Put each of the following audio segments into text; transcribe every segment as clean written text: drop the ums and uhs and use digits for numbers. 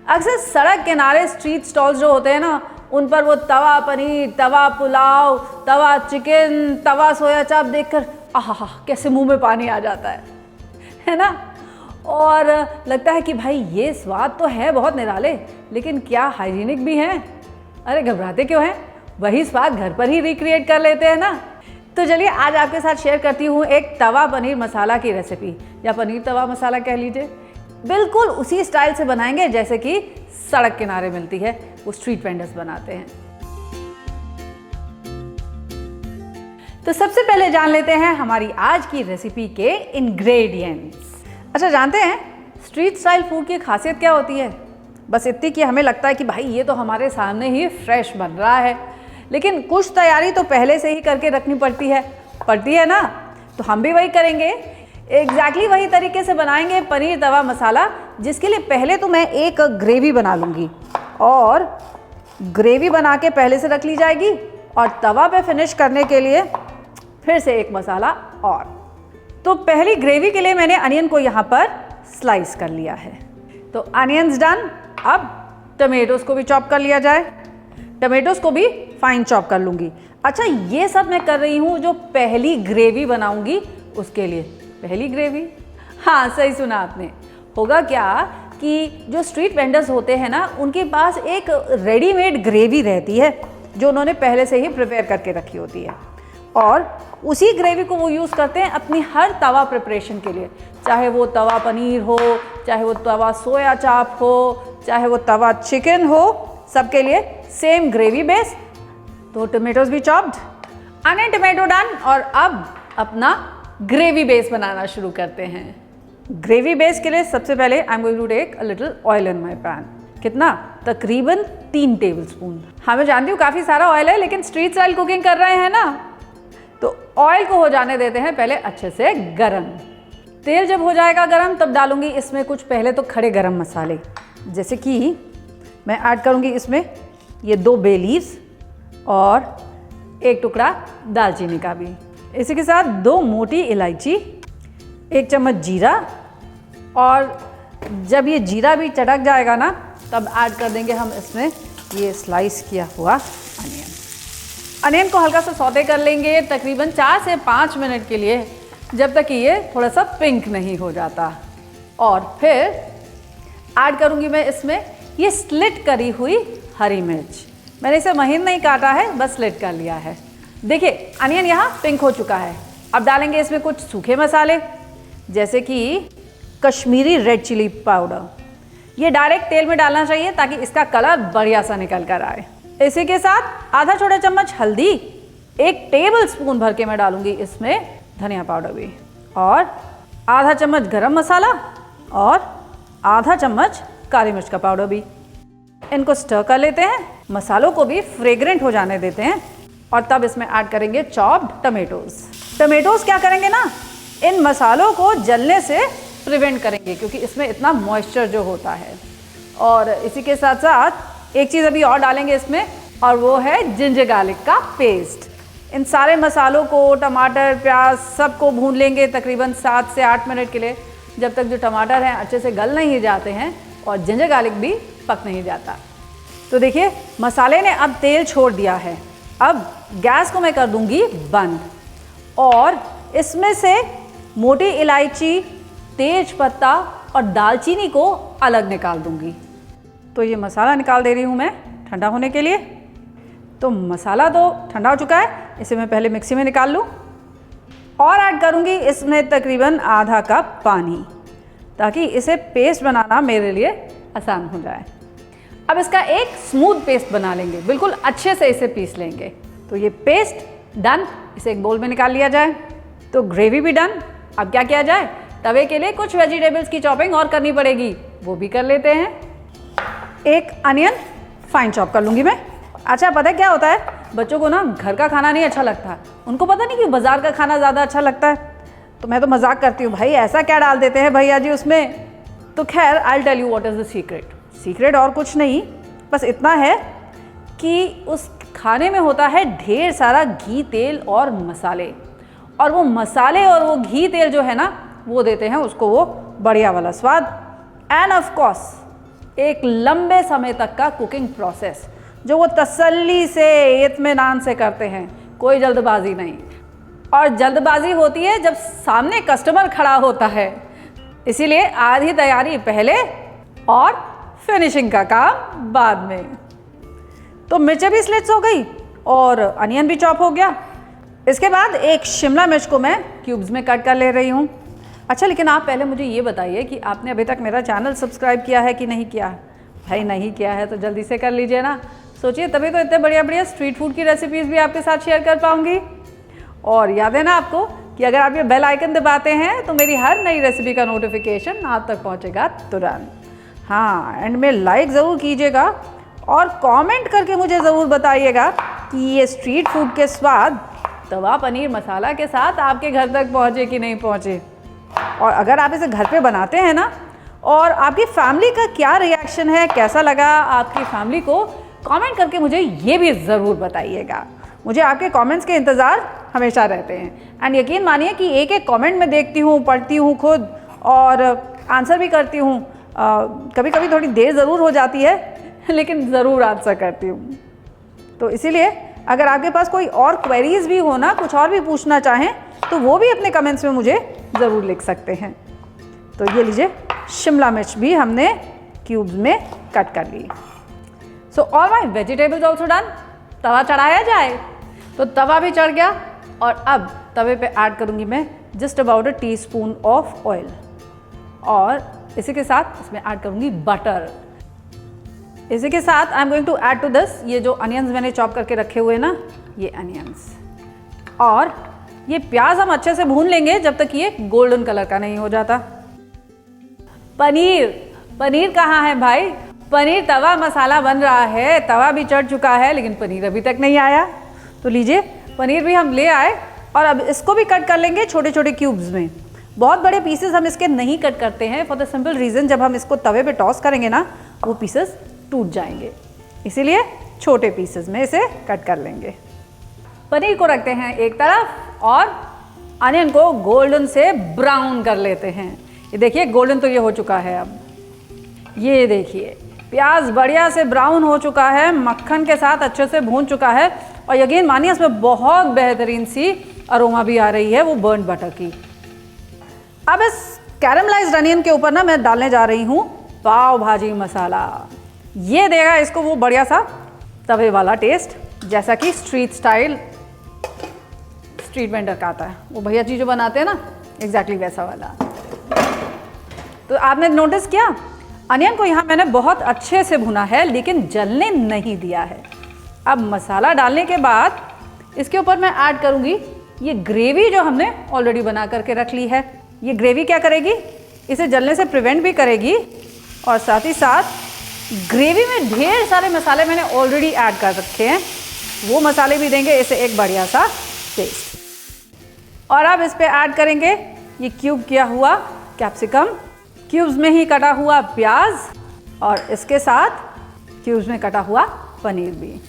अक्सर सड़क किनारे स्ट्रीट स्टॉल्स जो होते हैं ना, उन पर वो तवा पनीर, तवा पुलाव, तवा चिकन, तवा सोया चाप देखकर आहा कैसे मुंह में पानी आ जाता है ना। और लगता है कि भाई ये स्वाद तो है बहुत निराले, लेकिन क्या हाइजीनिक भी हैं? अरे घबराते क्यों हैं, वही स्वाद घर पर ही रिक्रिएट कर लेते हैं ना। तो चलिए आज आपके साथ शेयर करती हूँ एक तवा पनीर मसाला की रेसिपी, या पनीर तवा मसाला कह लीजिए। बिल्कुल उसी स्टाइल से बनाएंगे जैसे कि सड़क किनारे मिलती है, वो स्ट्रीट वेंडर्स बनाते हैं। तो सबसे पहले जान लेते हैं हमारी आज की रेसिपी के इंग्रेडिएंट्स। अच्छा, जानते हैं स्ट्रीट स्टाइल फूड की खासियत क्या होती है? बस इतनी कि हमें लगता है कि भाई ये तो हमारे सामने ही फ्रेश बन रहा है, लेकिन कुछ तैयारी तो पहले से ही करके रखनी पड़ती है ना। तो हम भी वही करेंगे, एग्जैक्टली वही तरीके से बनाएंगे पनीर तवा मसाला, जिसके लिए पहले तो मैं एक ग्रेवी बना लूँगी, और ग्रेवी बना के पहले से रख ली जाएगी, और तवा पे फिनिश करने के लिए फिर से एक मसाला और। तो पहली ग्रेवी के लिए मैंने अनियन को यहाँ पर स्लाइस कर लिया है। तो अनियंस डन। अब टमेटोज को भी चॉप कर लिया जाए, टमेटोज को भी फाइन चॉप कर लूँगी। अच्छा, ये सब मैं कर रही हूँ जो पहली ग्रेवी बनाऊँगी उसके लिए। पहली ग्रेवी, हाँ सही सुना आपने। होगा क्या कि जो स्ट्रीट वेंडर्स होते हैं ना, उनके पास एक रेडीमेड ग्रेवी रहती है जो उन्होंने पहले से ही प्रिपेयर करके रखी होती है, और उसी ग्रेवी को वो यूज़ करते हैं अपनी हर तवा प्रिपरेशन के लिए। चाहे वो तवा पनीर हो, चाहे वो तवा सोया चाप हो, चाहे वो तवा चिकन हो, सबके लिए सेम ग्रेवी बेस। तो टमेटोज भी चॉप्ड, अनियन टमेटो डन, और अब अपना ग्रेवी बेस बनाना शुरू करते हैं। ग्रेवी बेस के लिए सबसे पहले I am going to take a little oil in my pan. कितना? तकरीबन 3 टेबलस्पून। हाँ मैं जानती हूँ काफ़ी सारा ऑयल है, लेकिन स्ट्रीट स्टाइल कुकिंग कर रहे हैं ना, तो ऑयल को हो जाने देते हैं पहले अच्छे से गरम। तेल जब हो जाएगा गरम, तब डालूंगी इसमें कुछ पहले तो खड़े गरम मसाले, जैसे कि मैं ऐड करूंगी इसमें ये 2 बे लीव्स और 1 टुकड़ा दालचीनी का भी। इसी के साथ 2 मोटी इलायची, 1 चम्मच जीरा, और जब ये जीरा भी चटक जाएगा ना, तब ऐड कर देंगे हम इसमें ये स्लाइस किया हुआ अनियन। अनियन को हल्का सा सौते कर लेंगे तकरीबन 4 से 5 मिनट के लिए, जब तक कि ये थोड़ा सा पिंक नहीं हो जाता। और फिर ऐड करूंगी मैं इसमें ये स्लिट करी हुई हरी मिर्च। मैंने इसे महीन नहीं काटा है, बस स्लिट कर लिया है। देखिए अनियन यहाँ पिंक हो चुका है। अब डालेंगे इसमें कुछ सूखे मसाले, जैसे कि कश्मीरी रेड चिली पाउडर। ये डायरेक्ट तेल में डालना चाहिए ताकि इसका कलर बढ़िया सा निकल कर आए। इसी के साथ आधा छोटा चम्मच हल्दी, 1 टेबल स्पून भर के मैं डालूंगी इसमें धनिया पाउडर भी, और आधा चम्मच गरम मसाला, और आधा चम्मच काली मिर्च का पाउडर भी। इनको स्टर कर लेते हैं, मसालों को भी फ्रेग्रेंट हो जाने देते हैं, और तब इसमें ऐड करेंगे चॉप्ड टमेटोज। टमेटोज क्या करेंगे ना, इन मसालों को जलने से प्रिवेंट करेंगे, क्योंकि इसमें इतना मॉइस्चर जो होता है। और इसी के साथ साथ एक चीज़ अभी और डालेंगे इसमें, और वो है जिंजर गार्लिक का पेस्ट। इन सारे मसालों को, टमाटर, प्याज, सबको भून लेंगे तकरीबन 7 से 8 मिनट के लिए, जब तक जो टमाटर हैं अच्छे से गल नहीं जाते हैं और जिंजर गार्लिक भी पक नहीं जाता। तो देखिए मसाले ने अब तेल छोड़ दिया है। अब गैस को मैं कर दूंगी बंद, और इसमें से मोटी इलायची, तेज पत्ता और दालचीनी को अलग निकाल दूंगी। तो ये मसाला निकाल दे रही हूँ मैं ठंडा होने के लिए। तो मसाला तो ठंडा हो चुका है, इसे मैं पहले मिक्सी में निकाल लूँ, और ऐड करूँगी इसमें तकरीबन आधा कप पानी, ताकि इसे पेस्ट बनाना मेरे लिए आसान हो जाए। अब इसका एक स्मूथ पेस्ट बना लेंगे, बिल्कुल अच्छे से इसे पीस लेंगे। तो ये पेस्ट डन, इसे एक बोल में निकाल लिया जाए। तो ग्रेवी भी डन। अब क्या किया जाए, तवे के लिए कुछ वेजिटेबल्स की चॉपिंग और करनी पड़ेगी, वो भी कर लेते हैं। एक अनियन फाइन चॉप कर लूँगी मैं। अच्छा पता है क्या होता है, बच्चों को ना घर का खाना नहीं अच्छा लगता, उनको पता नहीं क्यों बाज़ार का खाना ज़्यादा अच्छा लगता है। तो मैं तो मजाक करती हूँ, भाई ऐसा क्या डाल देते हैं भैया जी उसमें। तो खैर I will tell you what is the secret. Secret और कुछ नहीं, बस इतना है कि उस खाने में होता है ढेर सारा घी, तेल और मसाले, और वो मसाले और वो घी तेल जो है ना, वो देते हैं उसको वो बढ़िया वाला स्वाद। एंड ऑफ कोर्स एक लंबे समय तक का कुकिंग प्रोसेस जो वो तसल्ली से, इत्मीनान से करते हैं, कोई जल्दबाजी नहीं। और जल्दबाजी होती है जब सामने कस्टमर खड़ा होता है, इसीलिए आधी तैयारी पहले और फिनिशिंग का काम बाद में। तो मिर्चें भी स्लिट्स हो गई और अनियन भी चॉप हो गया। इसके बाद एक शिमला मिर्च को मैं क्यूब्स में कट कर ले रही हूँ। अच्छा, लेकिन आप पहले मुझे ये बताइए कि आपने अभी तक मेरा चैनल सब्सक्राइब किया है कि नहीं किया? भाई नहीं किया है तो जल्दी से कर लीजिए ना। सोचिए, तभी तो इतने बढ़िया बढ़िया स्ट्रीट फूड की रेसिपीज़ भी आपके साथ शेयर कर पाऊँगी। और याद है ना आपको कि अगर आप ये बेल आइकन दबाते हैं तो मेरी हर नई रेसिपी का नोटिफिकेशन आप तक पहुँचेगा तुरंत। हाँ, एंड में लाइक ज़रूर कीजिएगा और कमेंट करके मुझे ज़रूर बताइएगा कि ये स्ट्रीट फूड के स्वाद तवा पनीर मसाला के साथ आपके घर तक पहुँचे कि नहीं पहुँचे। और अगर आप इसे घर पे बनाते हैं ना, और आपकी फैमिली का क्या रिएक्शन है, कैसा लगा आपकी फैमिली को, कमेंट करके मुझे ये भी ज़रूर बताइएगा। मुझे आपके कमेंट्स के इंतज़ार हमेशा रहते हैं। एंड यकीन मानिए कि एक एक कमेंट मैं देखती हूँ, पढ़ती हूँ खुद और आंसर भी करती हूँ। कभी कभी थोड़ी देर ज़रूर हो जाती है, लेकिन ज़रूर आंसर करती हूँ। तो इसीलिए अगर आपके पास कोई और क्वेरीज़ भी हो ना, कुछ और भी पूछना चाहें, तो वो भी अपने कमेंट्स में मुझे ज़रूर लिख सकते हैं। तो ये लीजिए, शिमला मिर्च भी हमने क्यूब्स में कट कर ली। So all my vegetables also done. तवा चढ़ाया जाए। तो तवा भी चढ़ गया और अब तवे पे ऐड करूँगी मैं just about a teaspoon of oil और इसी के साथ इसमें ऐड करूँगी बटर। इसी के साथ I am going to add to this ये जो अनियंस मैंने चॉप करके रखे हुए ना, ये अनियंस। और ये प्याज हम अच्छे से भून लेंगे जब तक ये गोल्डन कलर का नहीं हो जाता। पनीर कहाँ है भाई? पनीर तवा मसाला बन रहा है, तवा भी चढ़ चुका है, लेकिन पनीर अभी तक नहीं आया। तो लीजिए, पनीर भी हम ले आए और अब इसको भी कट कर लेंगे छोटे छोटे क्यूब्स में। बहुत बड़े पीसेस हम इसके नहीं कट करते हैं फॉर द सिंपल रीज़न, जब हम इसको तवे पे टॉस करेंगे ना, वो पीसेस टूट जाएंगे, इसीलिए छोटे पीसेस में इसे कट कर लेंगे। पनीर को रखते हैं एक तरफ और अनियन को गोल्डन से ब्राउन कर लेते हैं। ये देखिए, गोल्डन तो ये हो चुका है। अब ये देखिए, प्याज बढ़िया से ब्राउन हो चुका है, मक्खन के साथ अच्छे से भून चुका है और यकीन मानिए इसमें बहुत बेहतरीन सी अरोमा भी आ रही है, वो बर्न बटर की। अब इस कैरमलाइज्ड अनियन के ऊपर ना मैं डालने जा रही हूँ पाव भाजी मसाला। ये देगा इसको वो बढ़िया सा तवे वाला टेस्ट, जैसा कि स्ट्रीट वेंडर का आता है, वो भैया जी जो बनाते हैं ना, एग्जैक्टली वैसा वाला। तो आपने नोटिस किया, अनियन को यहाँ मैंने बहुत अच्छे से भुना है, लेकिन जलने नहीं दिया है। अब मसाला डालने के बाद इसके ऊपर मैं ऐड करूँगी ये ग्रेवी जो हमने ऑलरेडी बना करके रख ली है। ये ग्रेवी क्या करेगी, इसे जलने से प्रिवेंट भी करेगी और साथ ही साथ ग्रेवी में ढेर सारे मसाले मैंने ऑलरेडी ऐड कर रखे हैं, वो मसाले भी देंगे इसे एक बढ़िया सा टेस्ट। और अब इस पे ऐड करेंगे ये क्यूब किया हुआ कैप्सिकम, क्यूब्स में ही कटा हुआ प्याज और इसके साथ क्यूब्स में कटा हुआ पनीर भी।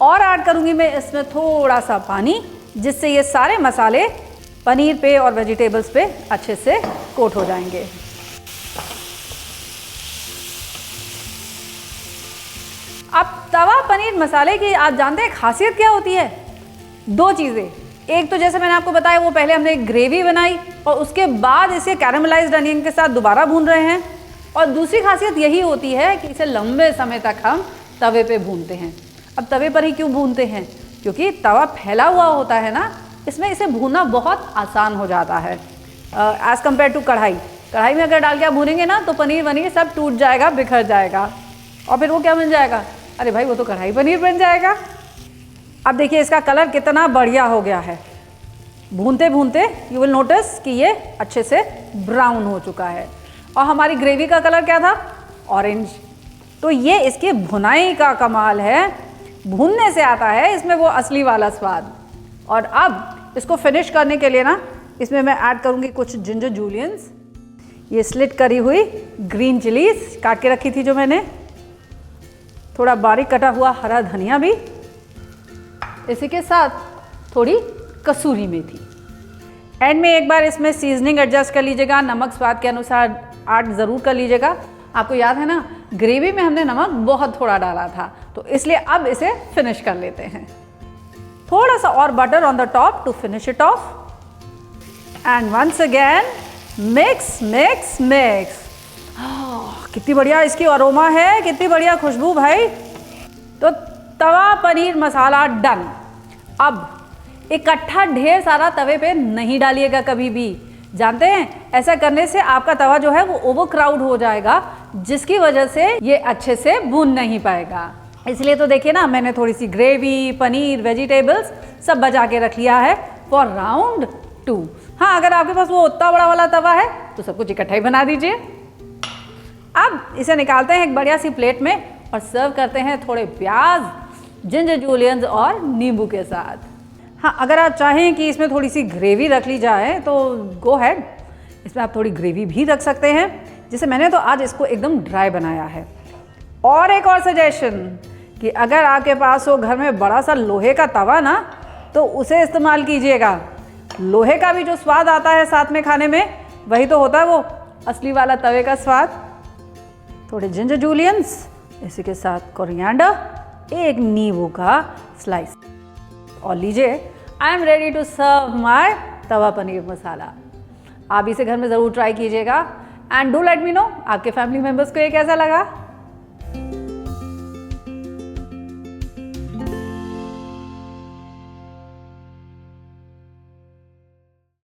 और ऐड करूँगी मैं इसमें थोड़ा सा पानी, जिससे ये सारे मसाले पनीर पे और वेजिटेबल्स पे अच्छे से कोट हो जाएंगे। अब तवा पनीर मसाले की आप जानते हैं खासियत क्या होती है? दो चीज़ें। एक तो जैसे मैंने आपको बताया, वो पहले हमने एक ग्रेवी बनाई और उसके बाद इसे कैरमलाइज्ड अनियन के साथ दोबारा भून रहे हैं। और दूसरी खासियत यही होती है कि इसे लंबे समय तक हम तवे पे भूनते हैं। अब तवे पर ही क्यों भूनते हैं? क्योंकि तवा फैला हुआ होता है ना, इसमें इसे भूनना बहुत आसान हो जाता है एज़ कम्पेयर टू कढ़ाई। कढ़ाई में अगर डाल के आप भूनेंगे ना, तो पनीर वनीर सब टूट जाएगा, बिखर जाएगा और फिर वो क्या बन जाएगा? अरे भाई, वो तो कढ़ाई पनीर बन जाएगा। अब देखिए इसका कलर कितना बढ़िया हो गया है। भूनते भूनते यू विल नोटिस कि ये अच्छे से ब्राउन हो चुका है। और हमारी ग्रेवी का कलर क्या था? ऑरेंज। तो ये इसकी भुनाई का कमाल है, भूनने से आता है इसमें वो असली वाला स्वाद। और अब इसको फिनिश करने के लिए ना, इसमें मैं ऐड करूँगी कुछ जिंजर जूलियंस, ये स्लिट करी हुई ग्रीन चिलीज काट के रखी थी जो मैंने, थोड़ा बारीक कटा हुआ हरा धनिया भी, इसी के साथ थोड़ी कसूरी मेथी। एंड में एक बार इसमें सीजनिंग एडजस्ट कर लीजिएगा, नमक स्वाद के अनुसार ऐड ज़रूर कर लीजिएगा। आपको याद है ना, ग्रेवी में हमने नमक बहुत थोड़ा डाला था, तो इसलिए अब इसे फिनिश कर लेते हैं। थोड़ा सा और butter on the top to finish it off and once again mix mix mix. कितनी बढ़िया इसकी अरोमा है, कितनी बढ़िया खुशबू भाई। तो तवा पनीर मसाला डन। अब इकट्ठा ढेर सारा तवे पे नहीं डालिएगा कभी भी। जानते हैं ऐसा करने से आपका तवा जो है वो ओवरक्राउड हो जाएगा, जिसकी वजह से ये अच्छे से भून नहीं पाएगा। इसलिए तो देखिए ना, मैंने थोड़ी सी ग्रेवी, पनीर, वेजिटेबल्स सब बचा के रख लिया है फॉर राउंड 2। हाँ, अगर आपके पास वो उतना बड़ा वाला तवा है तो सब कुछ इकट्ठा ही बना दीजिए। अब इसे निकालते हैं एक बढ़िया सी प्लेट में और सर्व करते हैं थोड़े प्याज, जिंजर जूलियंस और नींबू के साथ। हाँ, अगर आप चाहें कि इसमें थोड़ी सी ग्रेवी रख ली जाए तो गो हैड, इसमें आप थोड़ी ग्रेवी भी रख सकते हैं। जैसे मैंने तो आज इसको एकदम ड्राई बनाया है। और एक और सजेशन कि अगर आपके पास हो घर में बड़ा सा लोहे का तवा ना, तो उसे इस्तेमाल कीजिएगा। लोहे का भी जो स्वाद आता है साथ में खाने में, वही तो होता है वो असली वाला तवे का स्वाद। थोड़े जिंजर जूलियंस, इसी के साथ कोरिएंडर, एक नींबू का स्लाइस, और लीजिए, I am ready to serve my tawa paneer masala. आप इसे घर में ज़रूर ट्राई कीजिएगा and do let me know आपके फैमिली मेम्बर्स को ये कैसा लगा।